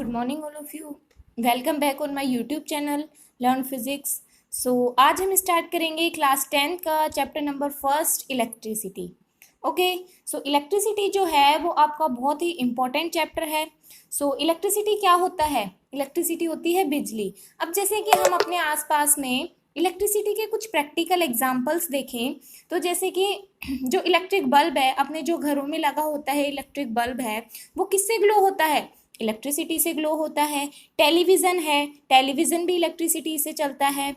Good morning all of you. Welcome back on my YouTube channel learn physics. So आज हम start करेंगे class 10 का chapter number first electricity. Okay, so electricity जो है वो आपका बहुत ही इम्पोर्टेंट चैप्टर है। सो इलेक्ट्रिसिटी क्या होता है? इलेक्ट्रिसिटी होती है बिजली। अब जैसे कि हम अपने आसपास में इलेक्ट्रिसिटी के कुछ प्रैक्टिकल एग्जांपल्स देखें तो जैसे कि जो इलेक्ट्रिक बल्ब है, अपने जो घरों में लगा होता है इलेक्ट्रिक बल्ब है, वो किससे ग्लो होता है? इलेक्ट्रिसिटी से ग्लो होता है। टेलीविज़न है, टेलीविज़न भी इलेक्ट्रिसिटी से चलता है।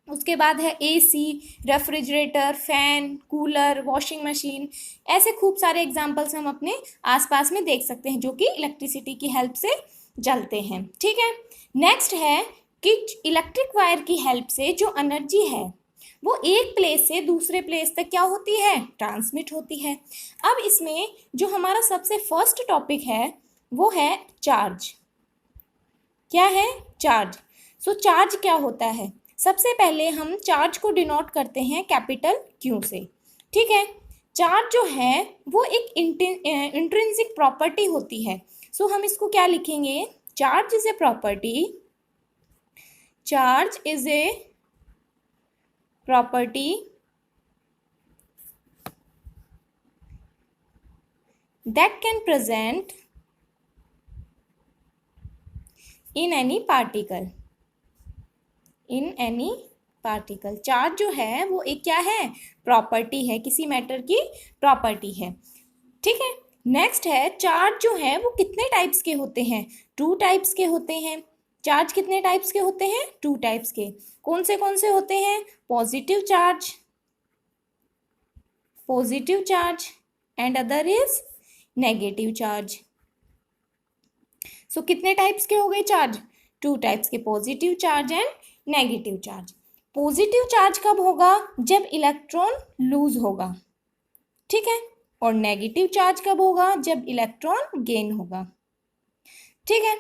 उसके बाद है AC, refrigerator, fan, cooler, washing machine. ऐसे खूब सारे एग्जांपल्स हम अपने आसपास में देख सकते हैं जो कि इलेक्ट्रिसिटी की हेल्प से चलते हैं। ठीक है, नेक्स्ट है कि इलेक्ट्रिक वायर की हेल्प से जो एनर्जी है वो एक प्लेस से दूसरे प्लेस तक क्या होती है? ट्रांसमिट होती है। अब इसमें जो हमारा सबसे फर्स्ट टॉपिक है वो है चार्ज। क्या है? चार्ज। सो चार्ज क्या होता है? सबसे पहले हम चार्ज को डिनोट करते हैं कैपिटल क्यू से। ठीक है, चार्ज जो है वो एक इंट्रिंसिक प्रॉपर्टी होती है। सो हम इसको क्या लिखेंगे? Charge is a property, charge is a property that can present in any particle, in any particle। Charge जो है वो एक क्या है? प्रॉपर्टी है, किसी मैटर की प्रॉपर्टी है। ठीक है, नेक्स्ट है चार्ज जो है वो कितने टाइप्स के होते हैं? टू टाइप्स के होते हैं। चार्ज कितने टाइप्स के होते हैं? टू टाइप्स के। कौन से होते हैं? Positive charge, positive charge and other is negative charge. So कितने टाइप्स के हो गए चार्ज? टू टाइप्स के, positive charge and negative charge. Positive charge कब होगा? जब इलेक्ट्रॉन लूज होगा। ठीक है, और नेगेटिव चार्ज कब होगा? जब इलेक्ट्रॉन गेन होगा। ठीक है,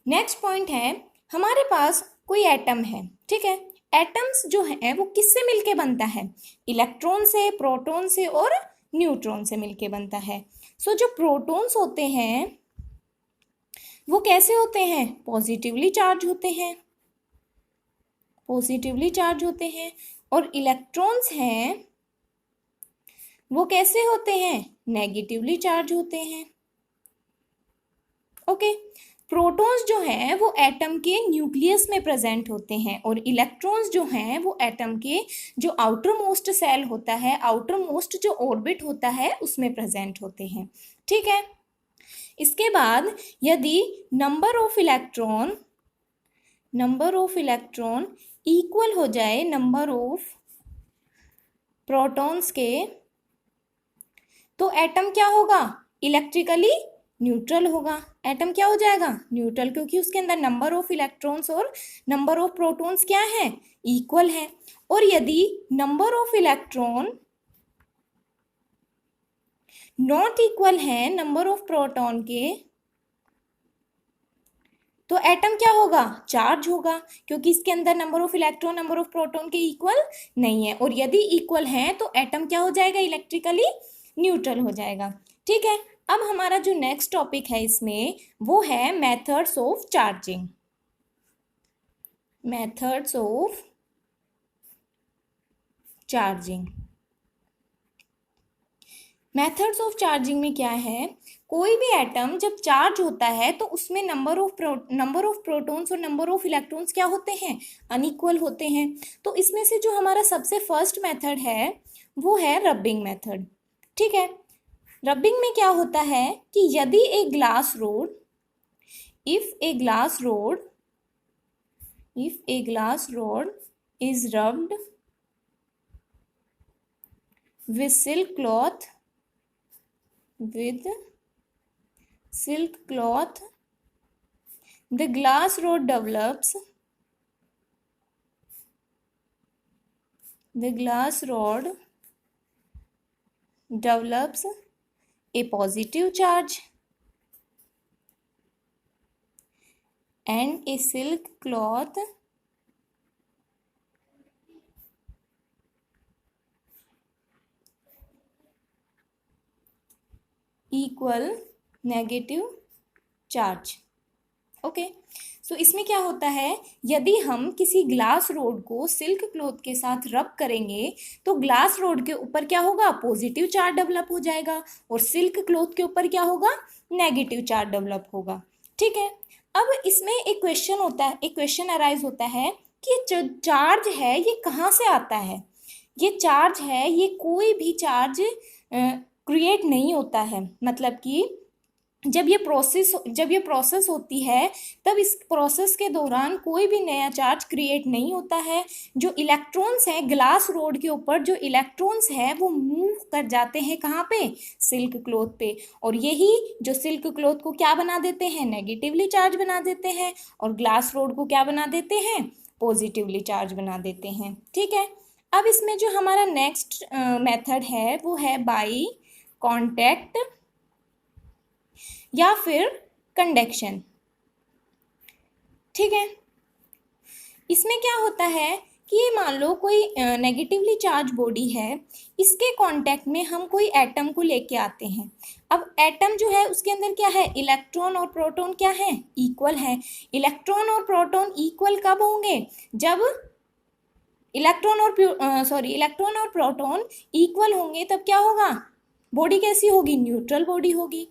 नेक्स्ट पॉइंट है, हमारे पास कोई एटम है। ठीक है, एटम्स जो है वो किससे मिलके बनता है? इलेक्ट्रॉन से, प्रोटॉन से और न्यूट्रॉन से मिलके बनता है। सो जो प्रोटॉन्स होते हैं वो कैसे होते हैं? पॉजिटिवली चार्ज होते हैं, पॉजिटिवली चार्ज होते हैं। और इलेक्ट्रॉन्स हैं वो कैसे होते हैं? नेगेटिवली चार्ज होते हैं। ओके, प्रोटॉन्स जो हैं वो एटम के न्यूक्लियस में प्रेजेंट होते हैं और इलेक्ट्रॉन्स जो हैं वो एटम के जो आउटर मोस्ट सेल होता है, आउटर मोस्ट जो ऑर्बिट होता है उसमें प्रेजेंट होते हैं। ठीक है, इसके बाद यदि नंबर ऑफ इलेक्ट्रॉन इक्वल हो जाए नंबर ऑफ प्रोटॉन्स के, तो एटम क्या होगा? इलेक्ट्रिकली न्यूट्रल होगा। एटम क्या हो जाएगा? न्यूट्रल, क्योंकि उसके अंदर नंबर ऑफ इलेक्ट्रॉन्स और नंबर ऑफ प्रोटॉन्स क्या है? इक्वल है। और यदि number of electron not equal है नंबर ऑफ प्रोटॉन के, तो एटम क्या होगा? चार्ज होगा, क्योंकि इसके अंदर number of electron number of proton के इक्वल नहीं है। और यदि इक्वल है तो एटम क्या हो जाएगा? इलेक्ट्रिकली न्यूट्रल हो जाएगा। ठीक है, अब हमारा जो नेक्स्ट टॉपिक है इसमें वो है methods of charging. Methods of charging. Methods of charging में क्या है? कोई भी एटम जब चार्ज होता है तो उसमें नंबर ऑफ प्रोटॉन्स और नंबर ऑफ इलेक्ट्रॉन्स क्या होते हैं? अनइक्वल होते हैं। तो इसमें से जो हमारा सबसे फर्स्ट मेथड है वो है रबिंग मेथड। ठीक है, रबिंग में क्या होता है कि यदि एक glass rod, if a glass rod is rubbed with silk cloth, the glass rod develops a positive charge and a silk cloth equal negative charge। Okay. So इसमें क्या होता है, यदि हम किसी ग्लास रोड को सिल्क क्लॉथ के साथ रब करेंगे तो ग्लास रोड के ऊपर क्या होगा, पॉजिटिव चार्ज डेवलप हो जाएगा, और सिल्क क्लॉथ के ऊपर क्या होगा, नेगेटिव चार्ज डेवलप होगा। ठीक है। अब इसमें एक क्वेश्चन होता है, एक क्वेश्चन अराइज होता है कि जो चार्ज है ये कहाँ से आता है। ये चार्ज है, ये कोई भी चार्ज क्रिएट नहीं होता है, मतलब कि जब ये प्रोसेस होती है तब इस प्रोसेस के दौरान कोई भी नया चार्ज क्रिएट नहीं होता है। जो इलेक्ट्रॉन्स हैं ग्लास रोड के ऊपर, जो इलेक्ट्रॉन्स हैं वो मूव कर जाते हैं कहाँ पे, सिल्क क्लॉथ पे, और यही जो सिल्क क्लॉथ को क्या बना देते हैं, नेगेटिवली चार्ज बना देते हैं, और ग्लास रोड को क्या बना देते हैं, पॉजिटिवली चार्ज बना देते हैं। ठीक है। अब इसमें जो हमारा नेक्स्ट मेथड है वो है बाई कॉन्टैक्ट या फिर कंडक्शन। ठीक है। इसमें क्या होता है कि ये मान लो कोई नेगेटिवली चार्ज बॉडी है, इसके कांटेक्ट में हम कोई एटम को लेके आते हैं। अब एटम जो है उसके अंदर क्या है, इलेक्ट्रॉन और प्रोटॉन क्या है, इक्वल है। इलेक्ट्रॉन और प्रोटॉन इक्वल कब होंगे, जब इलेक्ट्रॉन और प्रोटॉन इक्वल होंगे, तब क्या होगा, बॉडी कैसी होगी, न्यूट्रल बॉडी होगी।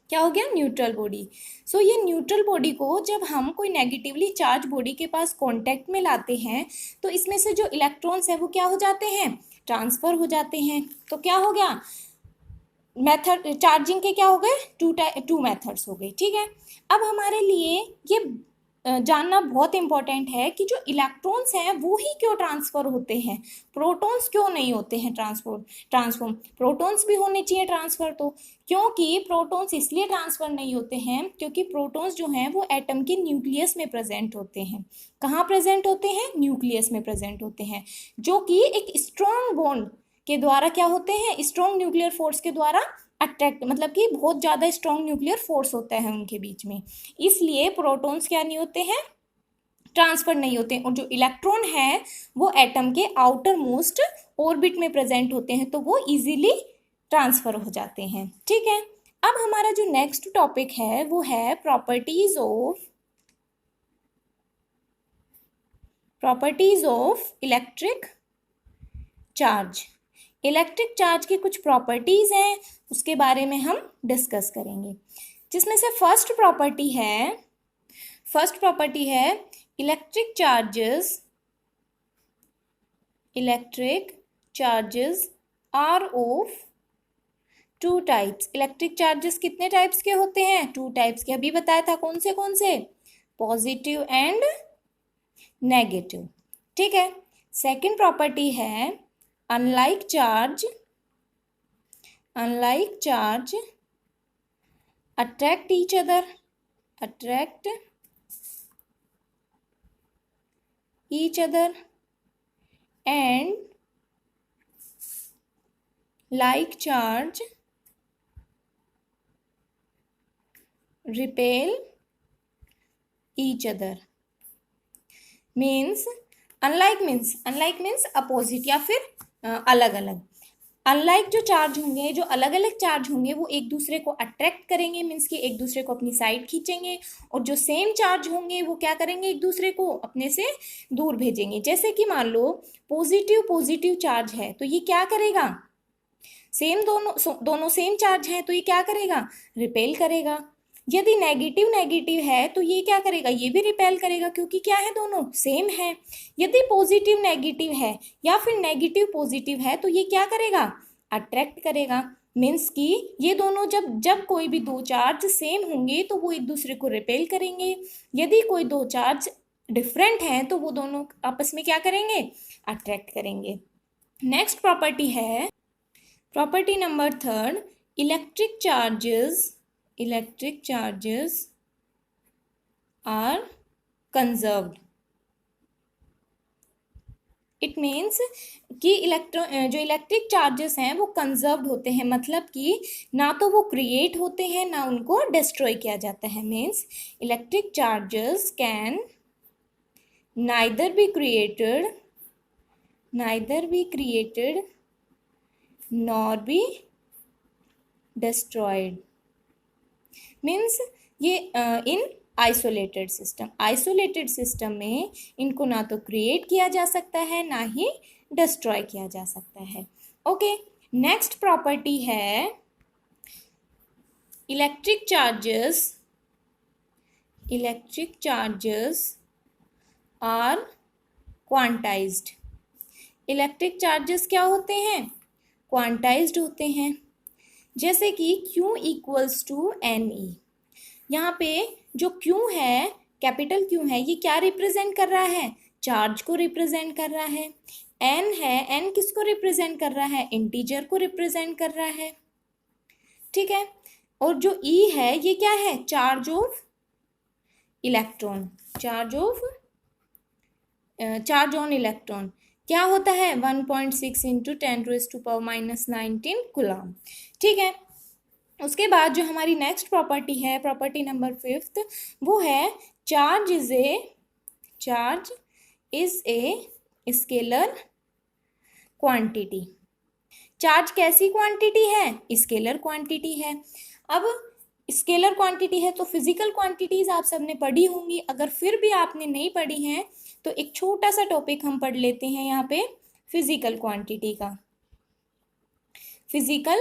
क्या हो गया, न्यूट्रल बॉडी। सो ये न्यूट्रल बॉडी को जब हम कोई नेगेटिवली चार्ज बॉडी के पास कांटेक्ट में लाते हैं तो इसमें से जो इलेक्ट्रॉन्स है वो क्या हो जाते हैं, ट्रांसफर हो जाते हैं। तो क्या हो गया, मेथड चार्जिंग के क्या हो गए, टू मेथड्स हो गए। ठीक है। अब हमारे लिए ये जानना बहुत इंपॉर्टेंट है कि जो इलेक्ट्रॉन्स हैं वो ही क्यों ट्रांसफर होते हैं, प्रोटॉन्स क्यों नहीं होते हैं ट्रांसफॉर्म। प्रोटॉन्स भी होने चाहिए ट्रांसफर, तो क्योंकि प्रोटॉन्स इसलिए ट्रांसफर नहीं होते हैं क्योंकि प्रोटॉन्स जो हैं वो एटम के न्यूक्लियस में प्रेजेंट होते हैं। कहाँ प्रेजेंट होते हैं, न्यूक्लियस में प्रेजेंट होते हैं, जो कि एक स्ट्रॉन्ग बॉन्ड के द्वारा क्या होते हैं, स्ट्रॉन्ग न्यूक्लियर फोर्स के द्वारा अट्रैक्ट, मतलब कि बहुत ज़्यादा स्ट्रॉन्ग न्यूक्लियर फोर्स होता है उनके बीच में, इसलिए प्रोटॉन्स क्या नहीं होते हैं, ट्रांसफर नहीं होते हैं। और जो इलेक्ट्रॉन है वो एटम के आउटर मोस्ट ऑर्बिट में प्रेजेंट होते हैं, तो वो इजीली ट्रांसफर हो जाते हैं। ठीक है। अब हमारा जो नेक्स्ट टॉपिक है वो है properties of electric charge. Electric charge की कुछ प्रॉपर्टीज हैं, उसके बारे में हम डिस्कस करेंगे, जिसमें से फर्स्ट प्रॉपर्टी है electric charges are of two types. Electric charges कितने टाइप्स के होते हैं, टू टाइप्स के, अभी बताया था कौन से, पॉजिटिव एंड नेगेटिव। ठीक है। सेकंड प्रॉपर्टी है unlike charge attract each other and like charge repel each other। Unlike means opposite या फिर अलग अलग। अनलाइक जो चार्ज होंगे, जो अलग अलग चार्ज होंगे, वो एक दूसरे को अट्रैक्ट करेंगे, मीन्स कि एक दूसरे को अपनी साइड खींचेंगे, और जो सेम चार्ज होंगे वो क्या करेंगे, एक दूसरे को अपने से दूर भेजेंगे। जैसे कि मान लो पॉजिटिव चार्ज है तो ये क्या करेगा, दोनों सेम चार्ज है तो ये क्या करेगा, रिपेल करेगा। यदि नेगेटिव है तो ये क्या करेगा, ये भी रिपेल करेगा, क्योंकि क्या है, दोनों सेम है। यदि पॉजिटिव नेगेटिव है या फिर नेगेटिव पॉजिटिव है तो ये क्या करेगा, अट्रैक्ट करेगा। मीन्स कि ये दोनों जब कोई भी दो चार्ज सेम होंगे तो वो एक दूसरे को रिपेल करेंगे। यदि कोई दो चार्ज डिफरेंट हैं तो वो दोनों आपस में क्या करेंगे, अट्रैक्ट करेंगे। नेक्स्ट प्रॉपर्टी है property number third, electric charges are conserved. It means कि जो इलेक्ट्रिक चार्जेस हैं वो कंजर्व्ड होते हैं, मतलब कि ना तो वो क्रिएट होते हैं ना उनको डिस्ट्रॉय किया जाता है। Means electric charges can neither be created nor be destroyed. Means ये in isolated system. Isolated system में इनको ना तो क्रिएट किया जा सकता है ना ही डिस्ट्रॉय किया जा सकता है। ओके, नेक्स्ट प्रॉपर्टी है electric charges are quantised. Electric charges क्या होते हैं? क्वांटाइज्ड होते हैं। जैसे कि Q इक्वल्स टू NE। यहाँ पे जो Q है, कैपिटल Q है, ये क्या रिप्रेजेंट कर रहा है? चार्ज को रिप्रेजेंट कर रहा है। N है, N किसको रिप्रेजेंट कर रहा है? इंटीजर को रिप्रेजेंट कर रहा है। ठीक है, और जो E है ये क्या है? Charge of electron, charge on electron क्या होता है? 1.6 इंटू 10⁻⁻19 कूलम। ठीक है, उसके बाद जो हमारी नेक्स्ट प्रॉपर्टी है, प्रॉपर्टी नंबर 5, वो है charge is a scalar quantity. Charge कैसी क्वांटिटी है? स्केलर क्वांटिटी है। अब स्केलर क्वांटिटी है तो फिजिकल क्वांटिटीज आप सबने पढ़ी होंगी। अगर फिर भी आपने नहीं पढ़ी हैं तो एक छोटा सा टॉपिक हम पढ़ लेते हैं यहाँ पे फिजिकल क्वांटिटी का। फिजिकल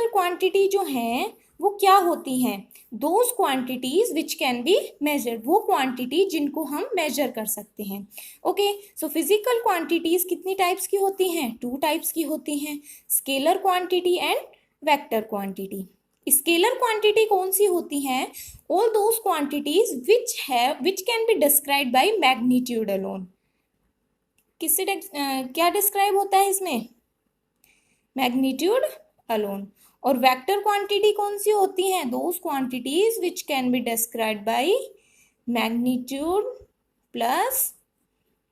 क्वांटिटी जो हैं वो क्या होती हैं? Those quantities which can be measured, वो क्वांटिटी जिनको हम मेजर कर सकते हैं। ओके, सो फिजिकल क्वांटिटीज कितनी टाइप्स की होती हैं? 2 टाइप्स की होती हैं, scalar quantity and vector quantity. Scalar quantity कौन सी होती हैं? All those quantities which can be described by magnitude alone. किससे क्या डिस्क्राइब होता है इसमें? Magnitude alone. और वेक्टर क्वांटिटी कौन सी होती हैं? Those quantities which can be described by magnitude plus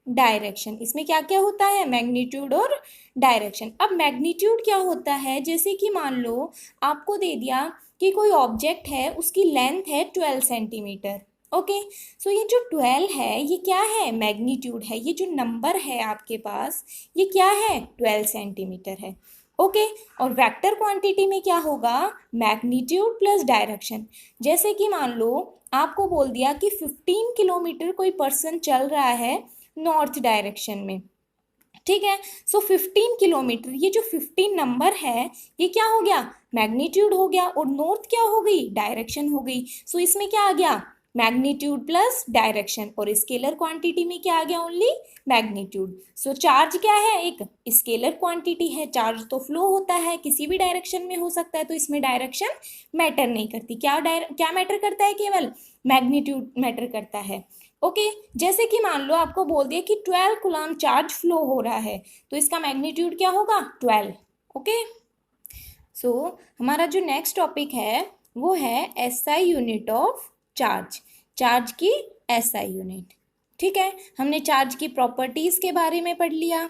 direction. इसमें क्या क्या होता है? मैग्नीट्यूड और डायरेक्शन। अब मैग्नीट्यूड क्या होता है? जैसे कि मान लो आपको दे दिया कि कोई ऑब्जेक्ट है, उसकी लेंथ है 12 सेंटीमीटर। ओके, सो ये जो 12 है ये क्या है? मैग्नीट्यूड है। ये जो नंबर है आपके पास ये क्या है? 12 सेंटीमीटर है। ओके, और वेक्टर क्वांटिटी में क्या होगा? Magnitude plus direction. जैसे कि मान लो आपको बोल दिया कि 15 किलोमीटर कोई पर्सन चल रहा है नॉर्थ डायरेक्शन में। ठीक है, सो 15 किलोमीटर, ये जो 15 नंबर है ये क्या हो गया? मैग्नीट्यूड हो गया। और नॉर्थ क्या हो गई? डायरेक्शन हो गई। सो इसमें क्या आ गया? Magnitude plus direction. और स्केलर क्वांटिटी में क्या आ गया? Only magnitude. सो चार्ज क्या है? एक स्केलर क्वांटिटी है। चार्ज तो फ्लो होता है, किसी भी डायरेक्शन में हो सकता है, तो इसमें डायरेक्शन मैटर नहीं करती। क्या मैटर करता है? केवल मैग्नीट्यूड मैटर करता है। ओके, जैसे कि मान लो आपको बोल दिया कि 12 कूलम चार्ज फ्लो हो रहा है, तो इसका मैग्नीट्यूड क्या होगा? 12। ओके, सो हमारा जो नेक्स्ट टॉपिक है वो है SI यूनिट ऑफ चार्ज की SI यूनिट। ठीक है, हमने चार्ज की प्रॉपर्टीज के बारे में पढ़ लिया,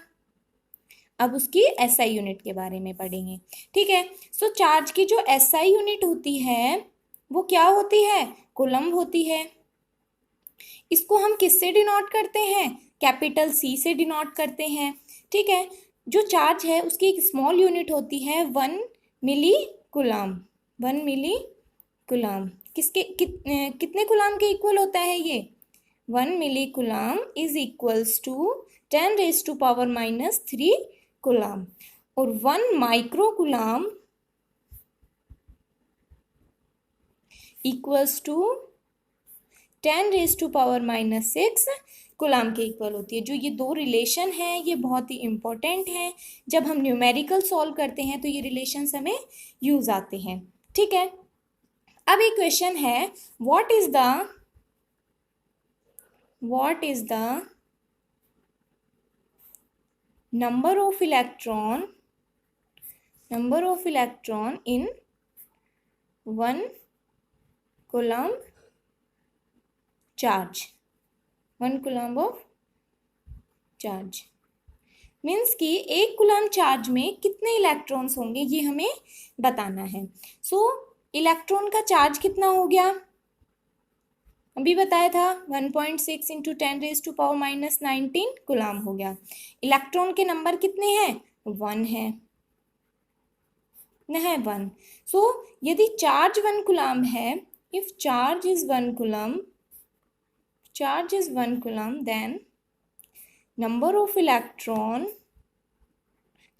अब उसकी SI यूनिट के बारे में पढ़ेंगे। ठीक है, सो चार्ज की जो SI यूनिट होती है वो क्या होती है? कूलम होती है। इसको हम किससे डिनोट करते हैं? कैपिटल C से डिनोट करते हैं। ठीक है, जो चार्ज है उसकी एक स्मॉल यूनिट होती है 1 मिली कूलम। 1 मिली कूलम कितने कूलम के इक्वल होता है ये? 1 milli coulomb is equals to 10⁻³ coulomb. और 1 micro coulomb equals to 10⁻⁻6 coulomb के इक्वल होती है। जो ये दो रिलेशन है ये बहुत ही इम्पोर्टेंट है। जब हम न्यूमेरिकल सॉल्व करते हैं तो ये रिलेशंस हमें यूज आते हैं। ठीक है, अब एक क्वेश्चन है, what is the number of electron in 1 coulomb charge. 1 coulomb of charge means कि 1 कूलम चार्ज में कितने इलेक्ट्रॉन्स होंगे ये हमें बताना है। सो इलेक्ट्रॉन का चार्ज कितना हो गया? अभी बताया था 1.6 इंटू 10⁻⁻19 कूलम हो गया। इलेक्ट्रॉन के नंबर कितने हैं? 1 है, 1। सो यदि चार्ज 1 कूलम है if charge is 1 coulomb, then number of electron,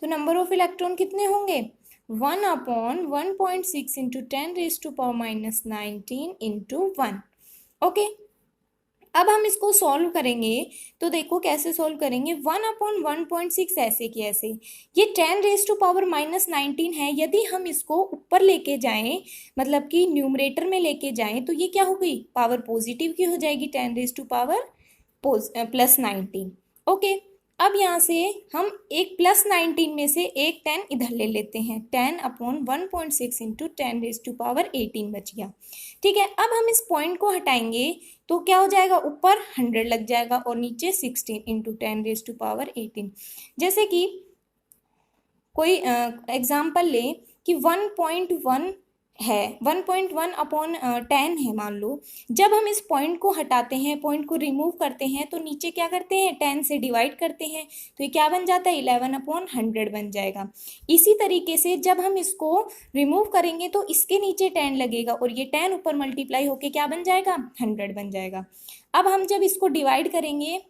तो नंबर ऑफ इलेक्ट्रॉन कितने होंगे 1/1.6 इंटू 10⁻⁻19 इंटू 1। ओके, अब हम इसको सॉल्व करेंगे तो देखो कैसे सॉल्व करेंगे। 1/1.6 ऐसे कि ऐसे, ये 10⁻⁻19 है। यदि हम इसको ऊपर लेके जाएं, मतलब कि न्यूमरेटर में लेके जाएं, तो ये क्या हो गई, पावर पॉजिटिव की हो जाएगी, 10⁻+19। ओके, अब यहाँ से हम एक +19 में से एक 10 इधर ले लेते हैं, 10/1.6 इंटू 10⁻18 बच गया। ठीक है, अब हम इस पॉइंट को हटाएंगे तो क्या हो जाएगा, ऊपर 100 लग जाएगा और नीचे 16 इंटू 10⁻18। जैसे कि कोई एग्जाम्पल ले कि 1.1 है, 1.1/10 है मान लो। जब हम इस पॉइंट को हटाते हैं, पॉइंट को रिमूव करते हैं, तो नीचे क्या करते हैं, 10 से डिवाइड करते हैं, तो ये क्या बन जाता है, 11/100 बन जाएगा। इसी तरीके से जब हम इसको रिमूव करेंगे तो इसके नीचे 10 लगेगा और ये 10 ऊपर मल्टीप्लाई होके क्या बन जाएगा, 100 बन जाएगा। अब हम जब इसको डिवाइड करेंगे,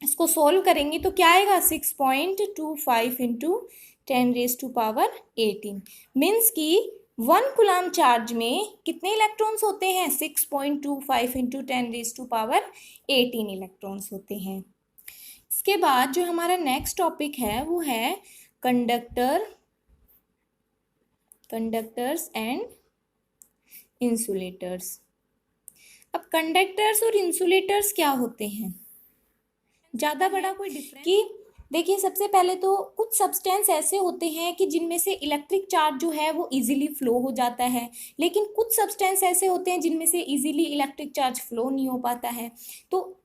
इसको सोल्व करेंगे तो क्या आएगा, 6.25 इंटू 10⁻18 मीन्स कि 1 कूलम चार्ज में कितने इलेक्ट्रॉन्स होते हैं, 6.25 इंटू 10⁻18 इलेक्ट्रॉन्स होते हैं। इसके बाद जो हमारा नेक्स्ट टॉपिक है वो है कंडक्टर्स एंड इंसुलेटर्स। अब कंडक्टर्स और इंसुलेटर्स क्या होते हैं, ज़्यादा बड़ा कोई डिफरेंस कि देखिए, सबसे पहले तो कुछ सब्सटेंस ऐसे होते हैं कि जिनमें से इलेक्ट्रिक चार्ज जो है वो इजीली फ्लो हो जाता है, लेकिन कुछ सब्सटेंस ऐसे होते हैं जिनमें से इजीली इलेक्ट्रिक चार्ज फ्लो नहीं हो पाता है। तो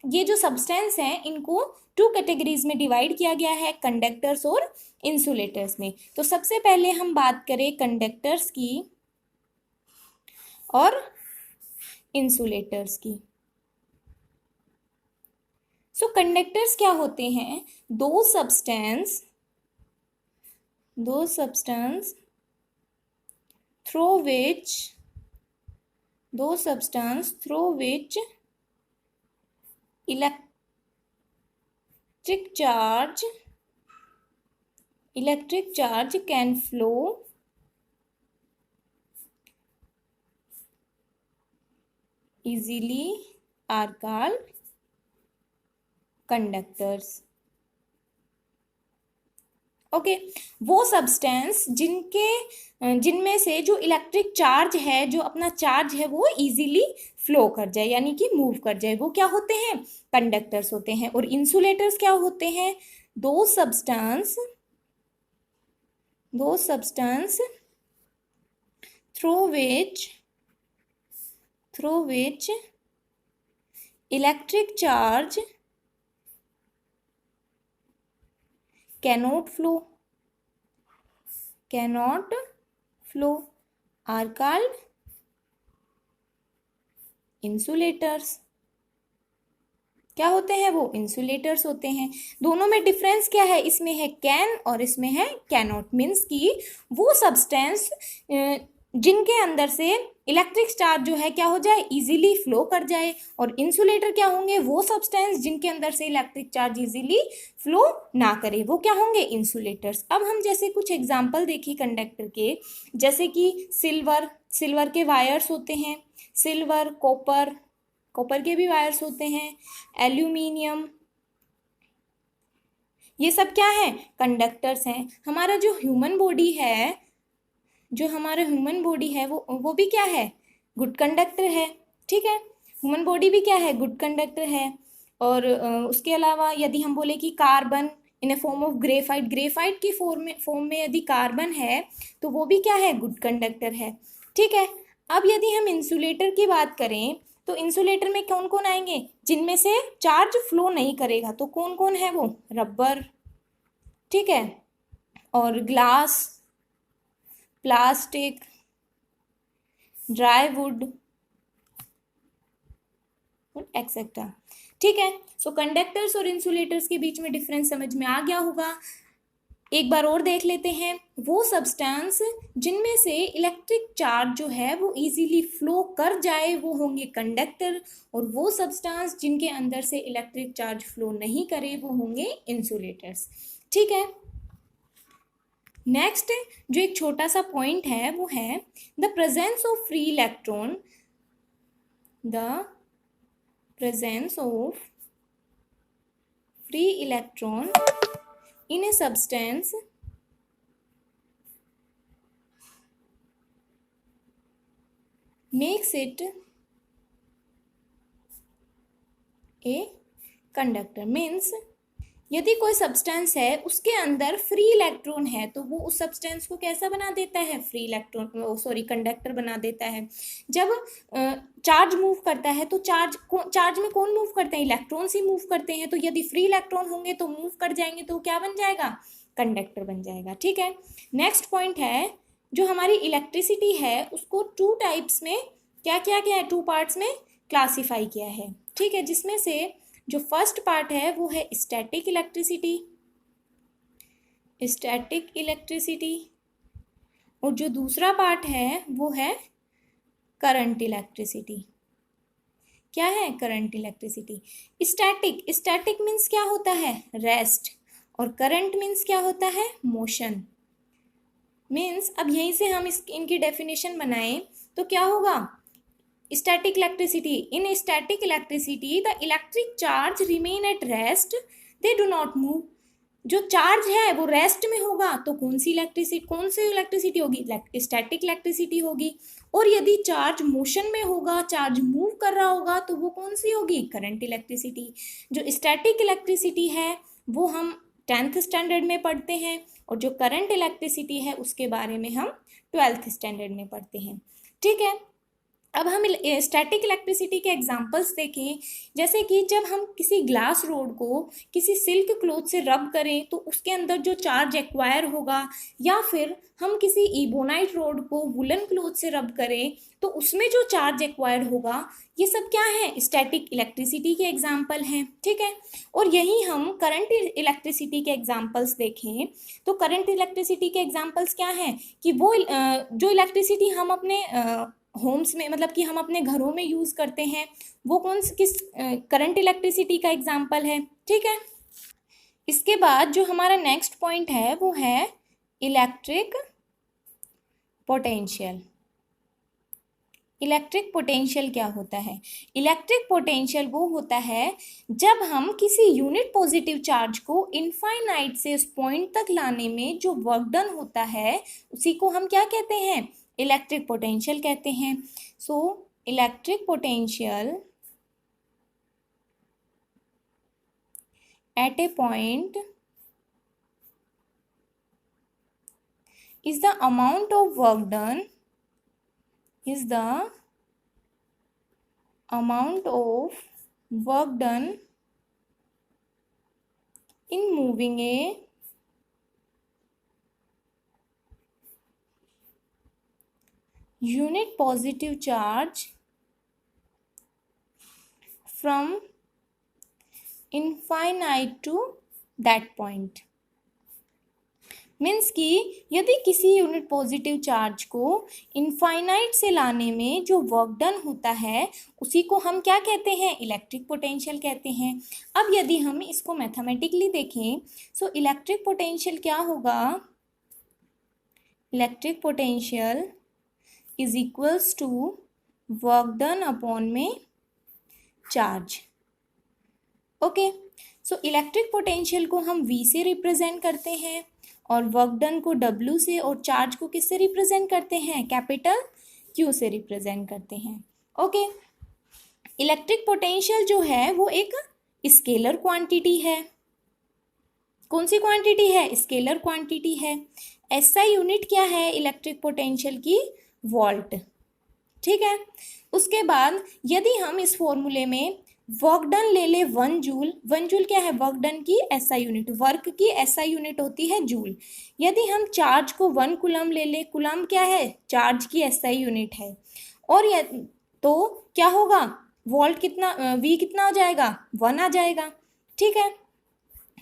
ये जो सब्सटेंस हैं इनको 2 कैटेगरीज में डिवाइड किया गया है, कंडक्टर्स और इंसुलेटर्स में। तो सबसे पहले हम बात करें कंडक्टर्स की और इंसुलेटर्स की। सो कंडक्टर्स क्या होते हैं, दो substance through which electric charge can flow easily are called conductors. Okay, वो सब्सटेंस जिनमें से जो इलेक्ट्रिक चार्ज है, जो अपना चार्ज है वो इजीली फ्लो कर जाए, यानी कि मूव कर जाए, वो क्या होते हैं, कंडक्टर्स होते हैं। और इंसुलेटर्स क्या होते हैं, दो substance through which electric charge cannot flow are called insulators। क्या होते हैं वो, इंसुलेटर्स होते हैं। दोनों में डिफरेंस क्या है, इसमें है कैन और इसमें है कैनॉट। मीन्स कि वो सब्सटेंस जिनके अंदर से इलेक्ट्रिक चार्ज जो है क्या हो जाए, इजीली फ्लो कर जाए। और इंसुलेटर क्या होंगे, वो सब्सटेंस जिनके अंदर से इलेक्ट्रिक चार्ज इजीली फ्लो ना करे, वो क्या होंगे, इंसुलेटर्स। अब हम जैसे कुछ एग्जांपल देखिए कंडक्टर के, जैसे कि सिल्वर के वायर्स होते हैं, सिल्वर, कॉपर के भी वायर्स होते हैं, एल्यूमिनियम, ये सब क्या है, कंडक्टर्स हैं। हमारा जो ह्यूमन बॉडी है वो भी क्या है, गुड कंडक्टर है। ठीक है, ह्यूमन बॉडी भी क्या है, गुड कंडक्टर है। और उसके अलावा यदि हम बोले कि carbon in A form of graphite की फॉर्म में यदि कार्बन है तो वो भी क्या है, गुड कंडक्टर है। ठीक है, अब यदि हम इंसुलेटर की बात करें तो इंसुलेटर में कौन कौन आएंगे, जिनमें से चार्ज फ्लो नहीं करेगा, तो कौन कौन है वो, रबर, ठीक है, और glass, plastic, dry would etcetera. ठीक है, सो कंडक्टर्स और इंसुलेटर्स के बीच में डिफरेंस समझ में आ गया होगा। एक बार और देख लेते हैं, वो सब्सटेंस जिनमें से इलेक्ट्रिक चार्ज जो है वो इजीली फ्लो कर जाए वो होंगे कंडक्टर, और वो सब्सटेंस जिनके अंदर से इलेक्ट्रिक चार्ज फ्लो नहीं करे वो होंगे इंसुलेटर्स। ठीक है। नेक्स्ट जो एक छोटा सा पॉइंट है वो है the presence of free electron, the presence of free electron in a substance makes it a conductor। Means यदि कोई सब्सटेंस है उसके अंदर फ्री इलेक्ट्रॉन है तो वो उस सब्सटेंस को कैसा बना देता है, फ्री इलेक्ट्रॉन कंडक्टर बना देता है। जब चार्ज मूव करता है तो चार्ज में कौन मूव करते हैं, इलेक्ट्रॉन्स ही मूव करते हैं, तो यदि फ्री इलेक्ट्रॉन होंगे तो मूव कर जाएंगे तो क्या बन जाएगा, कंडक्टर बन जाएगा। ठीक है। नेक्स्ट पॉइंट है जो हमारी इलेक्ट्रिसिटी है उसको टू टाइप्स में क्या किया गया है, टू पार्ट्स में क्लासीफाई किया है। ठीक है, जिसमें से जो फर्स्ट पार्ट है वो है स्टैटिक इलेक्ट्रिसिटी, स्टैटिक इलेक्ट्रिसिटी, और जो दूसरा पार्ट है वो है करंट इलेक्ट्रिसिटी। क्या है, करंट इलेक्ट्रिसिटी। स्टैटिक मीन्स क्या होता है, रेस्ट, और करंट मीन्स क्या होता है, मोशन। मीन्स अब यहीं से हम इनकी डेफिनेशन बनाएं तो क्या होगा, static electricity, in static electricity the electric charge remain at rest, they do not move। जो चार्ज है वो रेस्ट में होगा तो कौन सी इलेक्ट्रिसिटी होगी, स्टैटिक इलेक्ट्रिसिटी होगी। और यदि चार्ज मोशन में होगा, चार्ज मूव कर रहा होगा तो वो कौन सी होगी, करंट इलेक्ट्रिसिटी। जो स्टैटिक इलेक्ट्रिसिटी है वो हम 10th स्टैंडर्ड में पढ़ते हैं, और जो करंट इलेक्ट्रिसिटी है उसके बारे में हम 12th स्टैंडर्ड में पढ़ते हैं। ठीक है। अब हम स्टैटिक इलेक्ट्रिसिटी के एग्जांपल्स देखें, जैसे कि जब हम किसी ग्लास रोड को किसी सिल्क क्लॉथ से रब करें तो उसके अंदर जो चार्ज एक्वायर होगा, या फिर हम किसी इबोनाइट रोड को वुलन क्लॉथ से रब करें तो उसमें जो चार्ज एक्वायर होगा, ये सब क्या है, स्टैटिक इलेक्ट्रिसिटी के एग्जाम्पल हैं। ठीक है। और यही हम करंट इलेक्ट्रिसिटी के एग्जाम्पल्स देखें तो करंट इलेक्ट्रिसिटी के एग्जाम्पल्स क्या हैं कि वो जो इलेक्ट्रिसिटी हम अपने होम्स में, मतलब कि हम अपने घरों में यूज़ करते हैं, वो किस करंट इलेक्ट्रिसिटी का एग्जाम्पल है। ठीक है। इसके बाद जो हमारा नेक्स्ट पॉइंट है वो है इलेक्ट्रिक पोटेंशियल। इलेक्ट्रिक पोटेंशियल क्या होता है, इलेक्ट्रिक पोटेंशियल वो होता है जब हम किसी यूनिट पॉजिटिव चार्ज को इनफाइनाइट से उस पॉइंट तक लाने में जो वर्क डन होता है उसी को हम क्या कहते हैं, इलेक्ट्रिक पोटेंशियल कहते हैं। सो electric potential at A point is the amount of work done, is the amount of work done in moving a unit positive charge from infinite to that point। Means कि यदि किसी unit positive charge को infinite से लाने में जो work done होता है उसी को हम क्या कहते हैं, इलेक्ट्रिक पोटेंशियल कहते हैं। अब यदि हम इसको मैथमेटिकली देखें सो इलेक्ट्रिक पोटेंशियल क्या होगा, electric potential is equals to work done upon में charge. Okay. So electric potential को हम V से रिप्रेजेंट करते हैं और वर्क डन को W से, और चार्ज को किससे रिप्रेजेंट करते हैं, कैपिटल Q से रिप्रेजेंट करते हैं। ओके। इलेक्ट्रिक पोटेंशियल जो है वो एक स्केलर क्वांटिटी है। कौन सी क्वांटिटी है, स्केलर क्वांटिटी है। SI यूनिट क्या है इलेक्ट्रिक पोटेंशियल की, वोल्ट। ठीक है। उसके बाद यदि हम इस फॉर्मूले में वर्क डन ले ले 1 जूल, 1 जूल क्या है, वर्क डन की SI यूनिट, वर्क की SI यूनिट होती है जूल। यदि हम चार्ज को 1 कूलम ले ले, कूलम क्या है, चार्ज की SI यूनिट है, और तो क्या होगा, वोल्ट कितना, V कितना आ जाएगा, 1 आ जाएगा। ठीक है।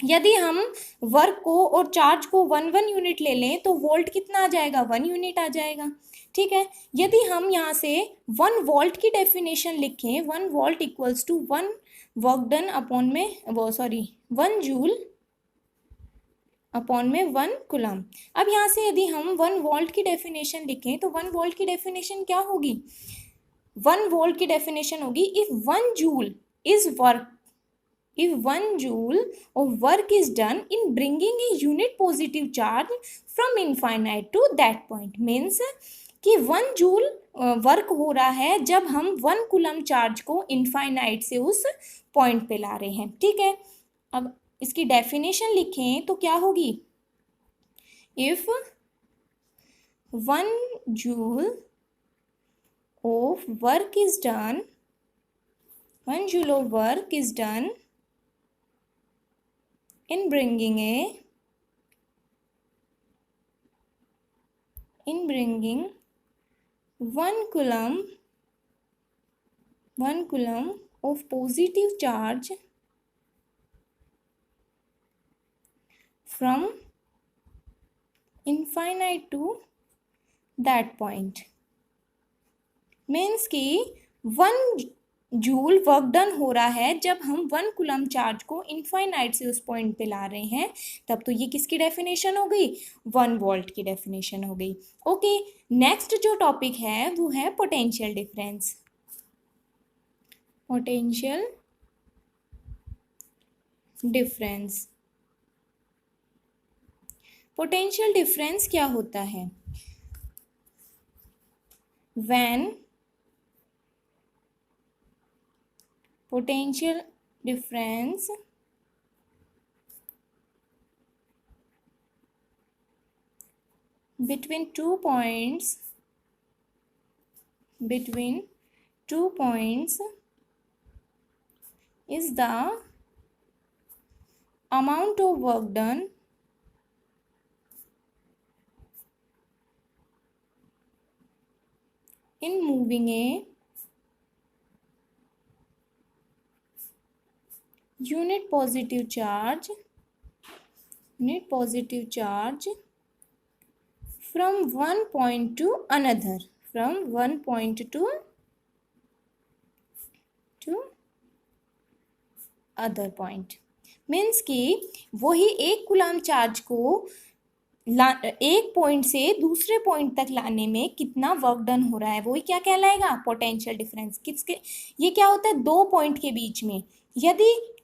यदि हम वर्क को और चार्ज को 1 यूनिट ले लें तो वोल्ट कितना आ जाएगा, 1 यूनिट आ जाएगा। ठीक है, यदि हम यहाँ से 1 वोल्ट की डेफिनेशन लिखें, 1 volt equals to 1 work done upon में 1 जूल अपॉन में 1 कूलम। अब यहाँ से यदि हम 1 वोल्ट की डेफिनेशन लिखें तो 1 वोल्ट की डेफिनेशन क्या होगी, 1 वोल्ट की डेफिनेशन होगी if 1 joule is work, if 1 joule of work is done in bringing a unit positive charge from infinite to that point, means कि 1 जूल वर्क हो रहा है जब हम 1 कूलम चार्ज को इनफाइनाइट से उस पॉइंट पे ला रहे हैं। ठीक है, अब इसकी डेफिनेशन लिखें तो क्या होगी, if 1 joule of work is done, 1 joule of work is done in bringing 1 coulomb of positive charge from infinite to that point, means कि 1 जूल वर्क डन हो रहा है जब हम 1 कूलम चार्ज को इनफाइनाइट से उस पॉइंट पे ला रहे हैं, तब तो ये किसकी डेफिनेशन हो गई, 1 वोल्ट की डेफिनेशन हो गई। ओके, नेक्स्ट जो टॉपिक है वो है potential difference. Potential difference, potential difference क्या होता है, when potential difference between two points is the amount of work done in moving a unit positive charge from one point to another, from one point to other point, means कि वही 1 coulomb charge को एक point से दूसरे point तक लाने में कितना वर्क डन हो रहा है, वही क्या कहलाएगा, पोटेंशियल डिफरेंस। किसके, ये क्या होता है, 2 पॉइंट के बीच में, यदि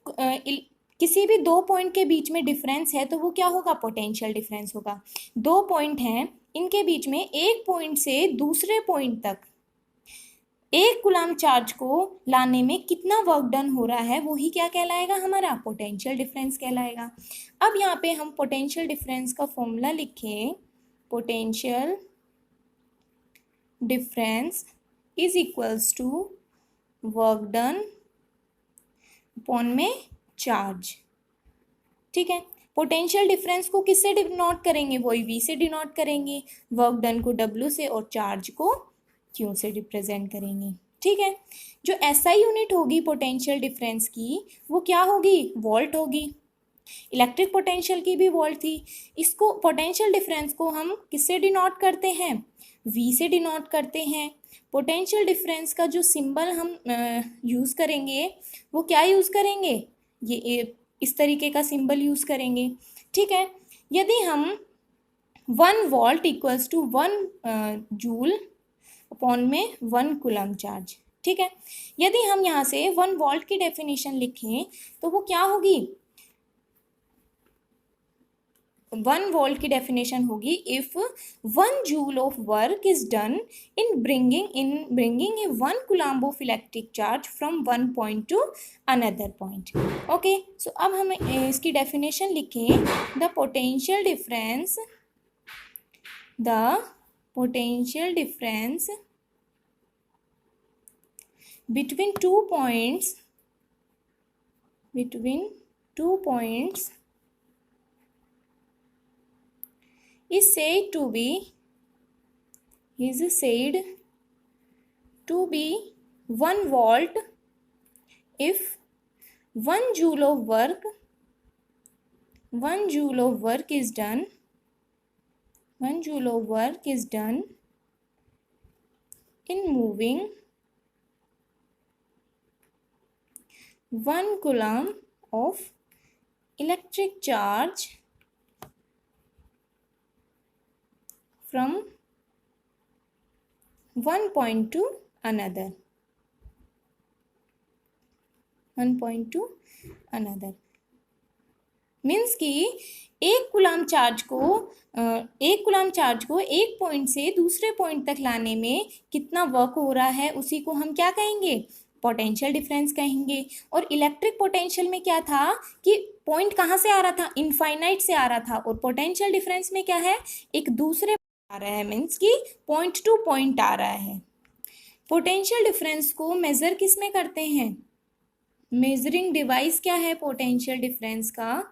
किसी भी 2 पॉइंट के बीच में डिफरेंस है तो वो क्या होगा, पोटेंशियल डिफरेंस होगा। 2 पॉइंट हैं, इनके बीच में एक पॉइंट से दूसरे पॉइंट तक 1 कूलम चार्ज को लाने में कितना वर्क डन हो रहा है, वही क्या कहलाएगा, हमारा पोटेंशियल डिफरेंस कहलाएगा। अब यहाँ पे हम पोटेंशियल डिफरेंस का फॉर्मूला लिखें, potential difference is equals to work done upon में चार्ज। ठीक है, पोटेंशियल डिफरेंस को किससे डिनोट करेंगे, वही V से डिनोट करेंगे, वर्क डन को W से और चार्ज को Q से रिप्रेजेंट करेंगे। ठीक है, जो SI यूनिट होगी पोटेंशियल डिफरेंस की वो क्या होगी, वोल्ट होगी। इलेक्ट्रिक पोटेंशियल की भी वोल्ट थी। इसको पोटेंशियल डिफरेंस को हम किससे डिनोट करते हैं, V से डिनोट करते हैं। पोटेंशियल डिफरेंस का जो सिंबल हम यूज़ करेंगे वो क्या यूज़ करेंगे, ये इस तरीके का सिंबल यूज़ करेंगे। ठीक है, यदि हम 1 volt equals to 1 joule upon में 1 कूलम चार्ज, ठीक है, यदि हम यहाँ से 1 वोल्ट की डेफिनेशन लिखें तो वो क्या होगी, 1 वोल्ट की डेफिनेशन होगी if 1 joule of work is done in bringing a 1 coulomb of electric charge from one point to another point. Okay, so अब हम इसकी डेफिनेशन लिखें, the potential difference between two points is said to be 1 volt if 1 joule of work 1 joule of work is done, 1 joule of work is done in moving 1 coulomb of electric charge from one point to another, one point to another means कि एक coulomb charge को एक point से दूसरे point तक लाने में कितना वर्क हो रहा है उसी को हम क्या कहेंगे, पोटेंशियल डिफरेंस कहेंगे। और इलेक्ट्रिक पोटेंशियल में क्या था कि पॉइंट कहाँ से आ रहा था, इनफाइनाइट से आ रहा था, और पोटेंशियल डिफरेंस में क्या है, एक दूसरे आ रहा है, मीन्स कि पॉइंट टू पॉइंट आ रहा है। पोटेंशियल डिफरेंस को मेजर किस में करते हैं, मेजरिंग डिवाइस क्या है पोटेंशियल डिफरेंस का,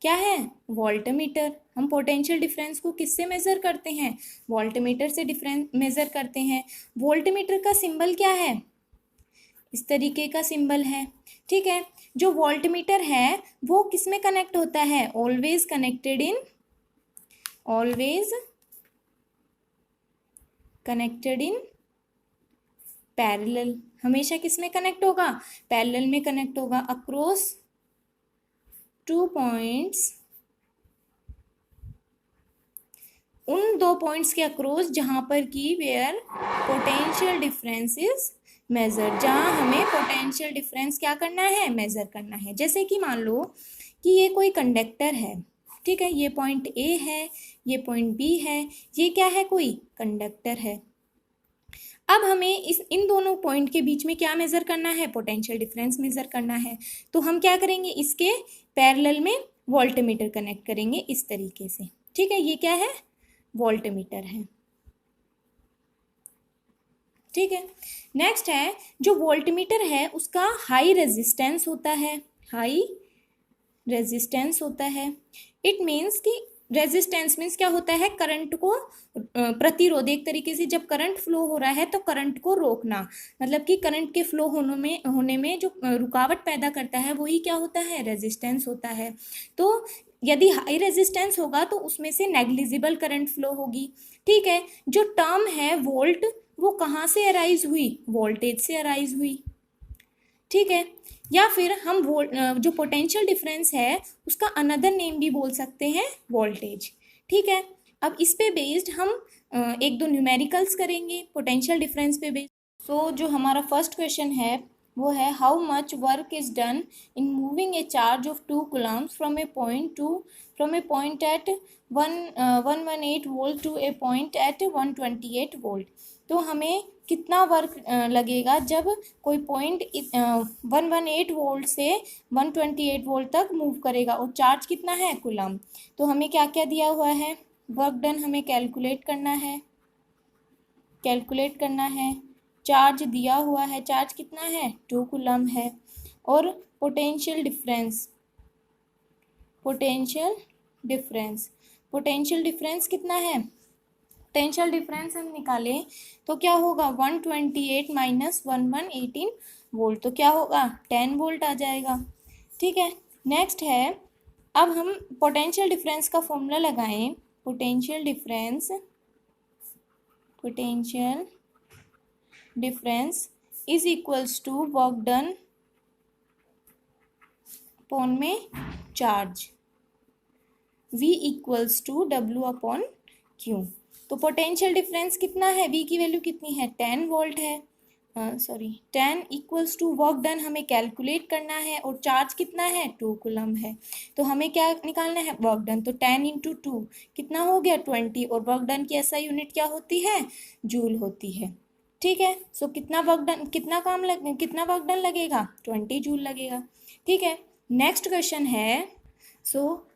क्या है, वोल्टमीटर। हम पोटेंशियल डिफरेंस को किससे मेजर करते हैं, वोल्टमीटर से डिफरेंस मेजर करते हैं। वोल्टमीटर का सिंबल क्या है, इस तरीके का सिंबल है, ठीक है। जो वोल्टमीटर है वो किस में कनेक्ट होता है, ऑलवेज कनेक्टेड इन पैरेलल, हमेशा किस में कनेक्ट होगा, पैरेलल में कनेक्ट होगा, अक्रॉस 2 पॉइंट्स, उन 2 पॉइंट्स के अक्रॉस जहां पर की where potential difference is measure, जहां हमें पोटेंशियल डिफरेंस क्या करना है, मेजर करना है। जैसे कि मान लो कि ये कोई कंडक्टर है, ठीक है, ये पॉइंट ए है, ये पॉइंट बी है, ये क्या है, कोई कंडक्टर है। अब हमें इन दोनों पॉइंट के बीच में क्या मेजर करना है, पोटेंशियल डिफरेंस मेजर करना है। तो हम क्या करेंगे, इसके पैरेलल में वोल्टमीटर कनेक्ट करेंगे इस तरीके से, ठीक है। ये क्या है, वोल्टमीटर है, ठीक है। नेक्स्ट है, जो वोल्टमीटर है उसका हाई रेजिस्टेंस होता है, हाई रेजिस्टेंस होता है। इट मीन्स कि रेजिस्टेंस मीन्स क्या होता है, करंट को प्रतिरोध, एक तरीके से जब करंट फ्लो हो रहा है तो करंट को रोकना, मतलब कि करंट के फ्लो होने में जो रुकावट पैदा करता है वही क्या होता है, रेजिस्टेंस होता है। तो यदि हाई रेजिस्टेंस होगा तो उसमें से नेग्लिजिबल करंट फ्लो होगी, ठीक है। जो टर्म है वोल्ट, वो कहाँ से अराइज हुई, वोल्टेज से अराइज हुई, ठीक है। या फिर हम जो पोटेंशियल डिफरेंस है उसका अनदर नेम भी बोल सकते हैं, वोल्टेज, ठीक है। अब इस पे बेस्ड हम एक दो न्यूमेरिकल्स करेंगे पोटेंशियल डिफरेंस पे बेस्ड। सो जो हमारा फर्स्ट क्वेश्चन है वो है, how much work is done in moving a charge of 2 coulombs from a point at 118 volt to a point at 128 volt. तो हमें कितना वर्क लगेगा जब कोई पॉइंट 118 वोल्ट से 128 वोल्ट तक मूव करेगा, और चार्ज कितना है, कूलम। तो हमें क्या क्या दिया हुआ है, वर्क डन हमें कैलकुलेट करना है, चार्ज दिया हुआ है, चार्ज कितना है, 2 कूलम है, और पोटेंशियल डिफरेंस कितना है, पोटेंशियल डिफरेंस हम निकालें तो क्या होगा, 128 माइनस 1118 वोल्ट, तो क्या होगा, 10 वोल्ट आ जाएगा, ठीक है। नेक्स्ट है, अब हम पोटेंशियल डिफरेंस का फॉर्मूला लगाएं, potential difference is equals to work done upon में charge, V equals to W upon Q। तो पोटेंशियल डिफरेंस कितना है, V की वैल्यू कितनी है, 10 वोल्ट है, 10 इक्वल्स टू वर्क डन हमें कैलकुलेट करना है, और चार्ज कितना है, 2 कूलम है। तो हमें क्या निकालना है, वर्क डन। तो 10 इंटू 2 कितना हो गया, 20, और वर्क डन की ऐसा यूनिट क्या होती है, जूल होती है, ठीक है। सो कितना वर्क डन लगेगा, 20 जूल लगेगा, ठीक है। नेक्स्ट क्वेश्चन है,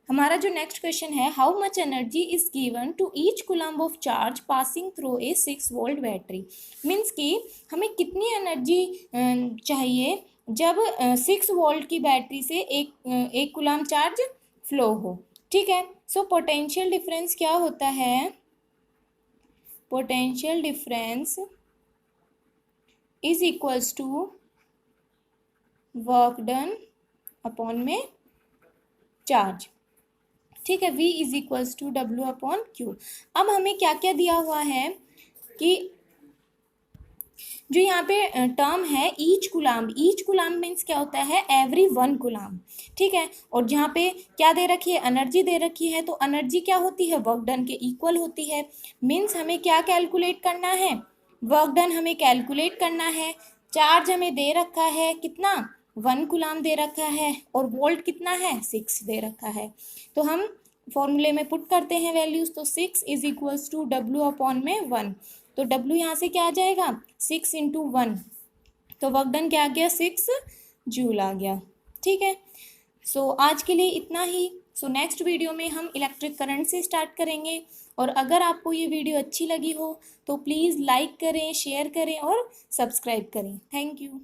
हमारा जो नेक्स्ट क्वेश्चन है, how much energy is given to each coulomb of charge passing through a 6 volt battery. Means कि हमें कितनी एनर्जी चाहिए जब 6 वोल्ट की बैटरी से एक कूलम्ब चार्ज फ्लो हो, ठीक है। सो पोटेंशियल डिफरेंस क्या होता है, potential difference is equals to work done upon में चार्ज। ठीक है, V is equals to W/Q। अब हमें क्या क्या दिया हुआ है कि जो यहाँ पे टर्म है ईच कुलाम्ब मीन्स क्या होता है, एवरी 1 कुलाम्ब, ठीक है। और जहाँ पे क्या दे रखी है, एनर्जी दे रखी है, तो एनर्जी क्या होती है, वर्क डन के इक्वल होती है। मीन्स हमें क्या कैलकुलेट करना है, वर्क डन हमें कैलकुलेट करना है। चार्ज हमें दे रखा है कितना, 1 कुलाम्ब दे रखा है, और वोल्ट कितना है, 6 दे रखा है। तो हम फॉर्मूले में पुट करते हैं वैल्यूज, तो 6 इज इक्वल्स टू W/1। तो W यहाँ से क्या आ जाएगा, 6 इंटू 1, तो वर्क डन क्या आ गया, 6 जूल आ गया, ठीक है। सो आज के लिए इतना ही। सो नेक्स्ट वीडियो में हम इलेक्ट्रिक करंट से स्टार्ट करेंगे। और अगर आपको ये वीडियो अच्छी लगी हो तो प्लीज़ लाइक करें, शेयर करें और सब्सक्राइब करें। Thank you.